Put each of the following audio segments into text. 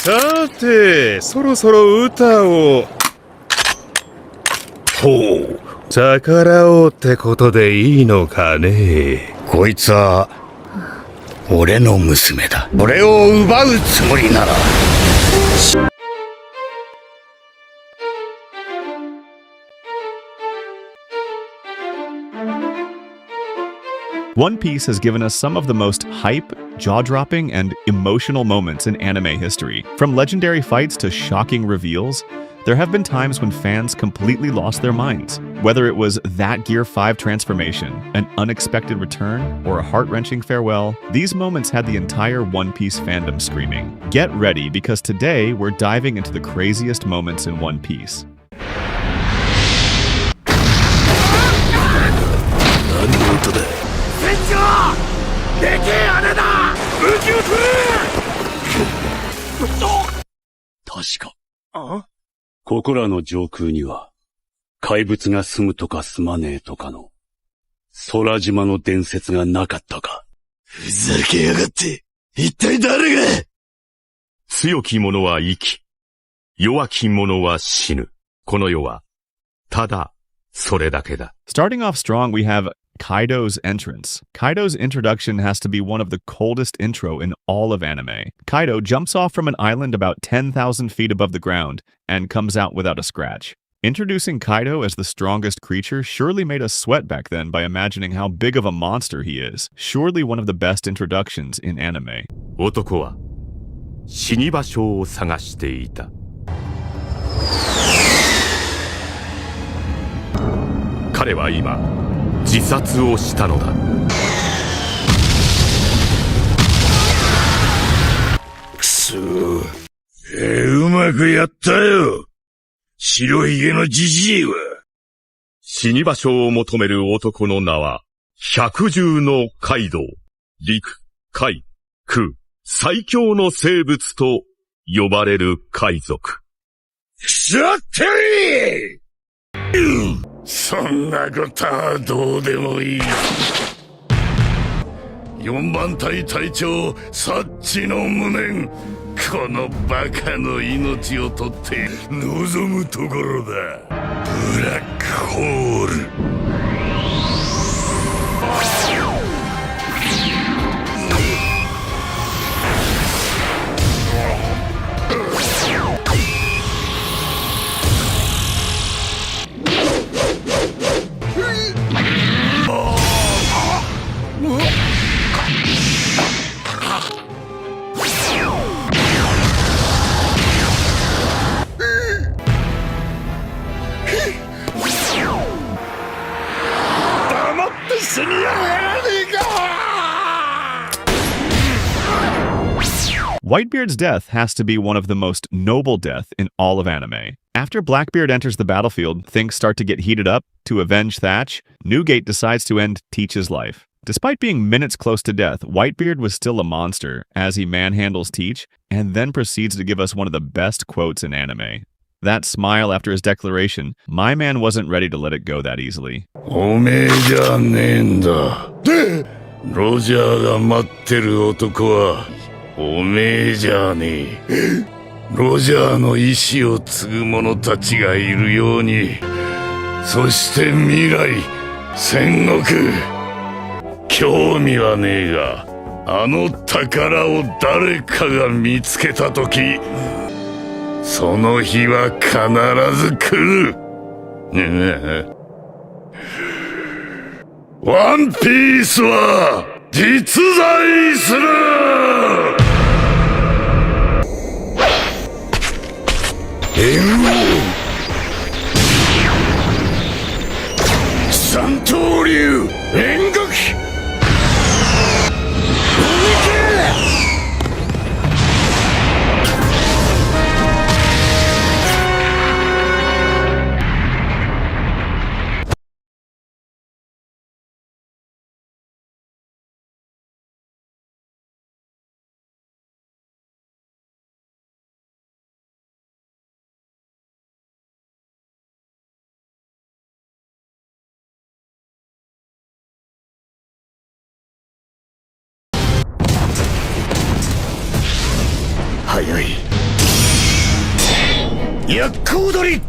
さて、そろそろ歌を。ほう、逆らおうってことでいいのかね。こいつは俺の娘だ。俺を奪うつもりなら。One Piece has given us some of the most hype, jaw-dropping, and emotional moments in anime history. From legendary fights to shocking reveals, there have been times when fans completely lost their minds. Whether it was that Gear 5 transformation, an unexpected return, or a heart-wrenching farewell, these moments had the entire One Piece fandom screaming. Get ready, because today we're diving into the craziest moments in One Piece. 何の音だ。船長！でけえ穴だ！武器を取れ！確か。ここらの上空には、怪物が住むとか住まねえとかの、空島の伝説がなかったか。ふざけやがって、一体誰が！強き者は生き、弱き者は死ぬ。この世は、ただ、それだけだ。Starting off strong, we have Kaido's entrance. Kaido's introduction has to be one of the coldest intro in all of anime. Kaido jumps off from an island about 10,000 feet above the ground and comes out without a scratch. Introducing Kaido as the strongest creature surely made us sweat back then by imagining how big of a monster he is. Surely one of the best introductions in anime. 男は死に場所を探していた。彼は今自殺をしたのだ。くそー、うまくやったよ。白ひげのじじいは。死に場所を求める男の名は百獣のカイドウ。陸、海、空、最強の生物と呼ばれる海賊。しゃってりー！そんなことはどうでもいい。4番隊隊長サッチの無念、このバカの命を取って望むところだ。ブラックホール。Whitebeard's death has to be one of the most noble deaths in all of anime. After Blackbeard enters the battlefield, things start to get heated up. To avenge Thatch, Newgate decides to end Teach's life. Despite being minutes close to death, Whitebeard was still a monster as he manhandles Teach and then proceeds to give us one of the best quotes in anime. That smile after his declaration, my man wasn't ready to let it go that easily. おめえじゃねえんだ。で、ロジャーが待ってる男はおめえじゃねえ。ロジャーの意志を継ぐ者たちがいるように、そして未来、戦国。興味はねえが、あの宝を誰かが見つけたとき、その日は必ず来る。ワンピースは実在する。三刀流煉獄。早い。薬効取り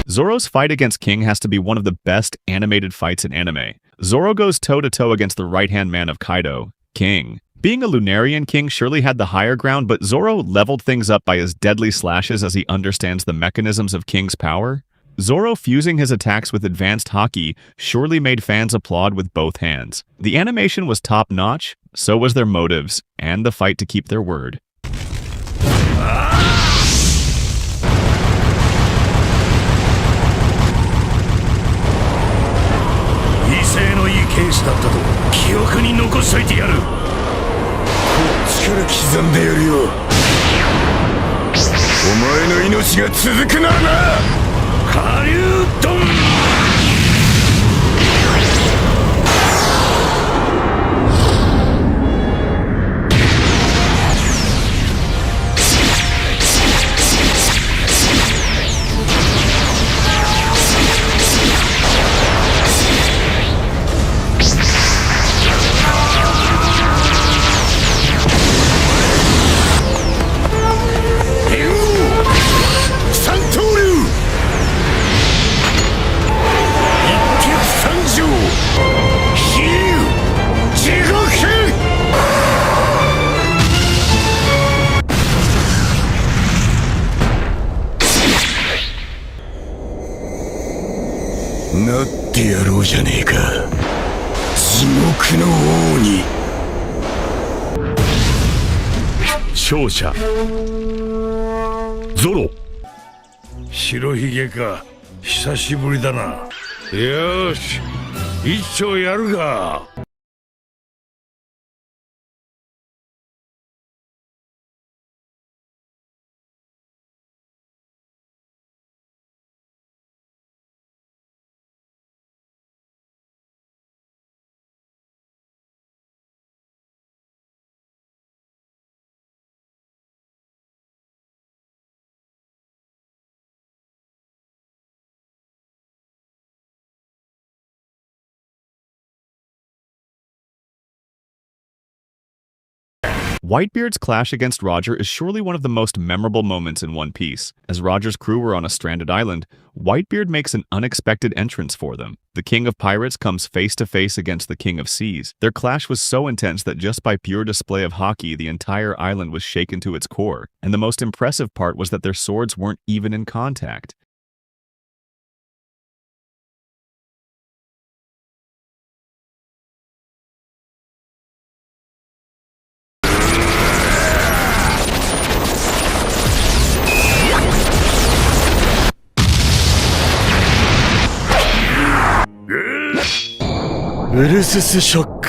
Zoro's fight against King has to be one of the best animated fights in anime. Zoro goes toe-to-toe against the right-hand man of Kaido, King. Being a Lunarian, King surely had the higher ground, but Zoro leveled things up by his deadly slashes as he understands the mechanisms of King's power. Zoro fusing his attacks with advanced haki surely made fans applaud with both hands. The animation was top-notch, so was their motives, and the fight to keep their word. 威勢のいい剣士だったと記憶に残しといてやる。こっちから刻んでやるよ。お前の命が続くならな。下流ドン。なってやろうじゃねえか。地獄の王に。勝者ゾロ。白ひげか、久しぶりだな。よし、一丁やるか。Whitebeard's clash against Roger is surely one of the most memorable moments in One Piece. As Roger's crew were on a stranded island, Whitebeard makes an unexpected entrance for them. The King of Pirates comes face to face against the King of Seas. Their clash was so intense that just by pure display of haki, the entire island was shaken to its core. And the most impressive part was that their swords weren't even in contact. Ulysses shock.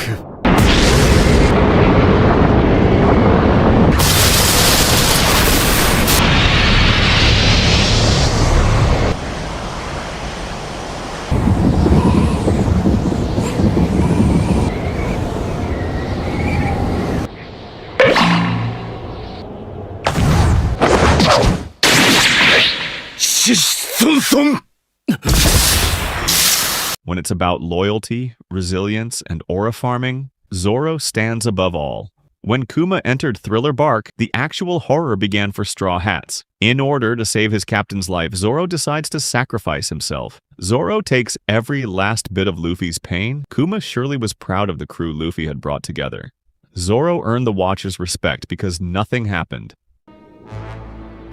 When it's about loyalty, resilience, and aura farming, Zoro stands above all. When Kuma entered Thriller Bark, the actual horror began for Straw Hats. In order to save his captain's life, Zoro decides to sacrifice himself. Zoro takes every last bit of Luffy's pain. Kuma surely was proud of the crew Luffy had brought together. Zoro earned the Watcher's respect because nothing happened.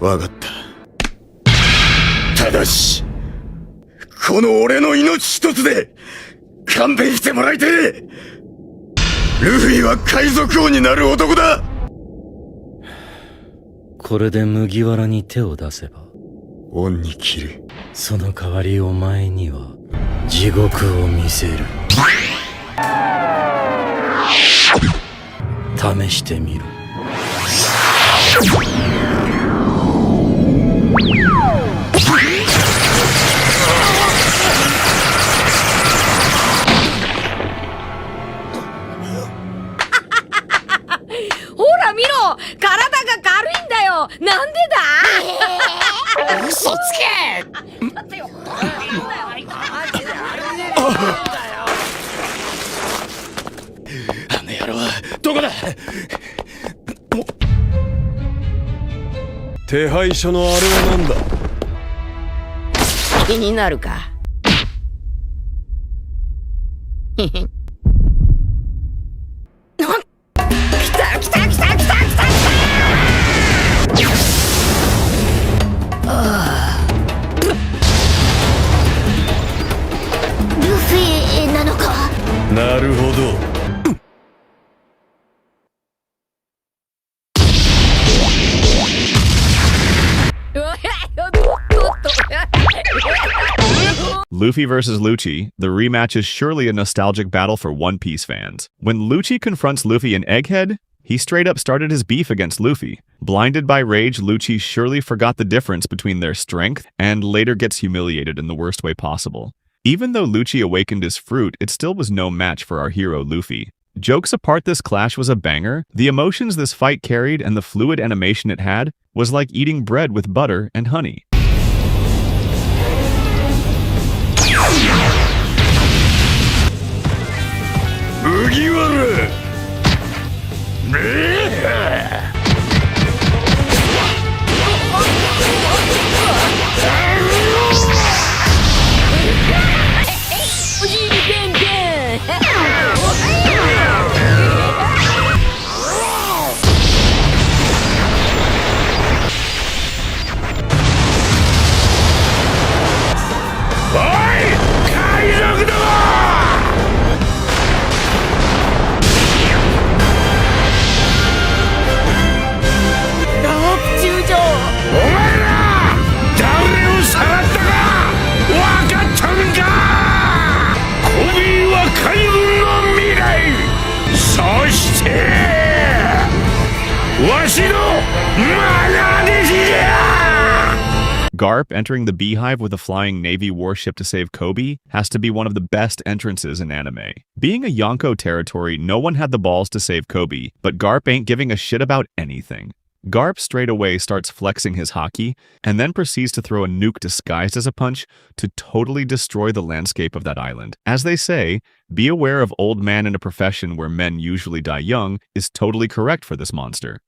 わかった。ただし、この俺の命一つで勘弁してもらいてえ。ルフィは海賊王になる男だ。これで麦わらに手を出せば恩に切る。その代わりお前には地獄を見せる。試してみろ。ほら見ろ、体が軽いんだよ。なんでだ？嘘つけ！だってよ。あの野郎はどこだ？手配書のあれはなんだ？気になるか。来た来た来た来た来た来た。ルフィなのか？なるほど。Luffy versus Lucci, the rematch is surely a nostalgic battle for One Piece fans. When Lucci confronts Luffy in Egghead, he straight up started his beef against Luffy. Blinded by rage, Lucci surely forgot the difference between their strength and later gets humiliated in the worst way possible. Even though Lucci awakened his fruit, it still was no match for our hero Luffy. Jokes apart, this clash was a banger. The emotions this fight carried and the fluid animation it had was like eating bread with butter and honey. Garp entering the Beehive with a flying Navy warship to save Kobe has to be one of the best entrances in anime. Being a Yonko territory, no one had the balls to save Kobe, but Garp ain't giving a shit about anything. Garp straight away starts flexing his haki, and then proceeds to throw a nuke disguised as a punch to totally destroy the landscape of that island. As they say, be aware of old man in a profession where men usually die young is totally correct for this monster.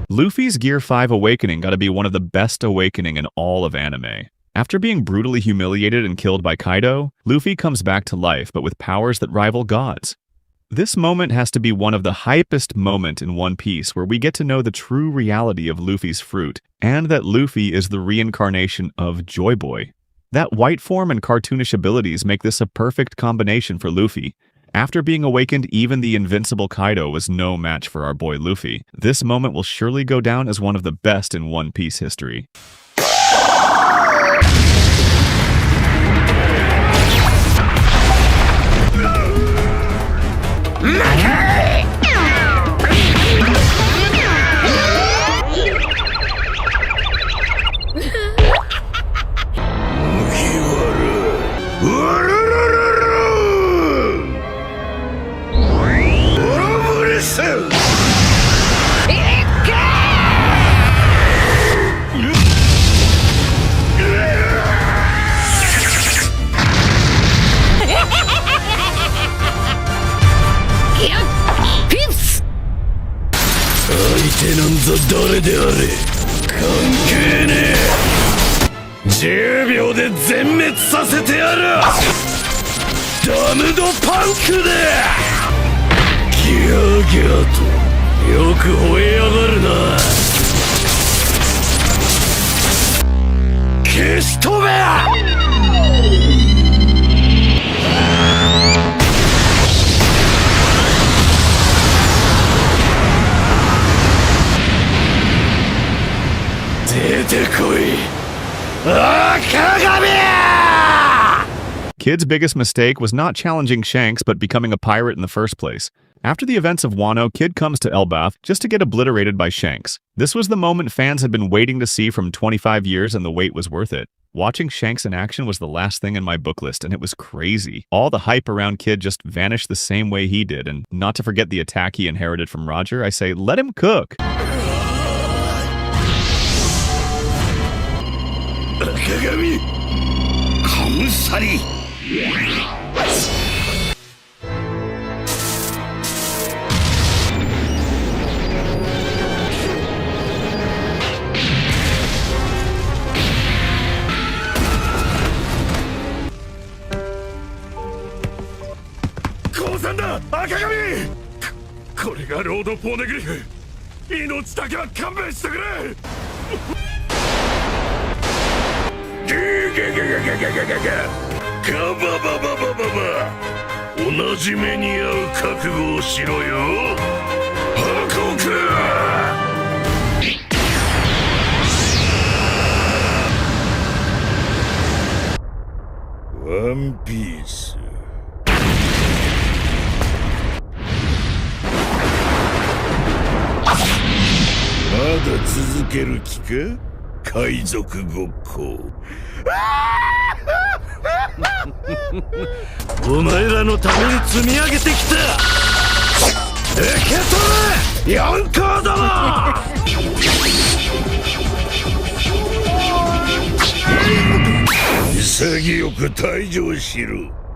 Luffy's Gear 5 awakening gotta be one of the best awakening in all of anime. After being brutally humiliated and killed by Kaido, Luffy comes back to life but with powers that rival gods. This moment has to be one of the hypest moments in One Piece where we get to know the true reality of Luffy's fruit and that Luffy is the reincarnation of Joy Boy. That white form and cartoonish abilities make this a perfect combination for Luffy. After being awakened, even the invincible Kaido was no match for our boy Luffy. This moment will surely go down as one of the best in One Piece history. ダムドパンクだ。ギャーギャーとよく吠えやがるな。消し飛べ。出てこい、赤髪。Kid's biggest mistake was not challenging Shanks but becoming a pirate in the first place. After the events of Wano, Kid comes to Elbaf just to get obliterated by Shanks. This was the moment fans had been waiting to see from 25 years, and the wait was worth it. Watching Shanks in action was the last thing in my book list, and it was crazy. All the hype around Kid just vanished the same way he did, and not to forget the attack he inherited from Roger, I say, let him cook. 赤髪カムサリ。降参だ赤髪。これがロード・ポーネグリフ。命だけは勘弁してくれ。ガババババババ。同じ目に遭う覚悟をしろよ。ハコク。ワンピース。まだ続ける気か、海賊ごっこ。お前らのために積み上げてきた。受け取れ四皇ども。潔く退場しろ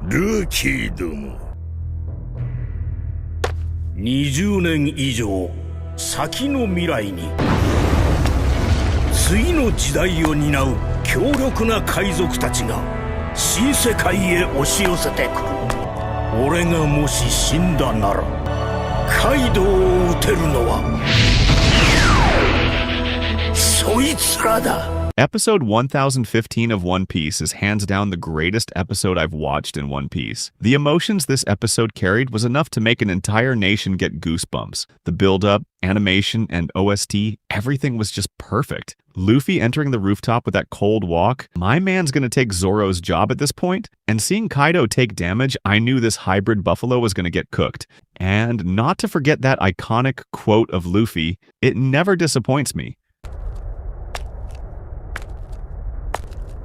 ルーキーども。20年以上先の未来に次の時代を担う強力な海賊たちが新世界へ押し寄せてくる。俺がもし死んだならカイドウを討てるのはそいつらだ。Episode 1015 of One Piece is hands down the greatest episode I've watched in One Piece. The emotions this episode carried was enough to make an entire nation get goosebumps. The build-up, animation, and OST, everything was just perfect. Luffy entering the rooftop with that cold walk, my man's gonna take Zoro's job at this point. And seeing Kaido take damage, I knew this hybrid buffalo was gonna get cooked. And not to forget that iconic quote of Luffy, it never disappoints me.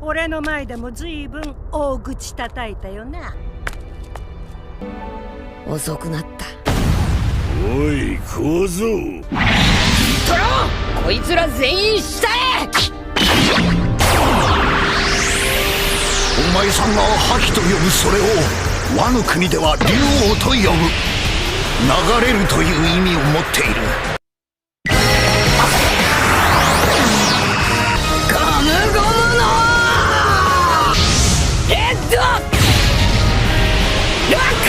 俺の前でもずいぶん大口叩いたよな。遅くなった。おい小僧。トロこいつら全員下へ。お前さんが覇気と呼ぶそれをワノ国では竜王と呼ぶ。流れるという意味を持っている。ゴムゴムのヘッドロック。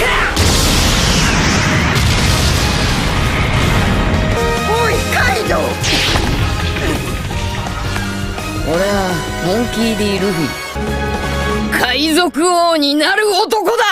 おいカイドウ。俺はモンキー・ディ・ルフィ、海賊王になる男だ。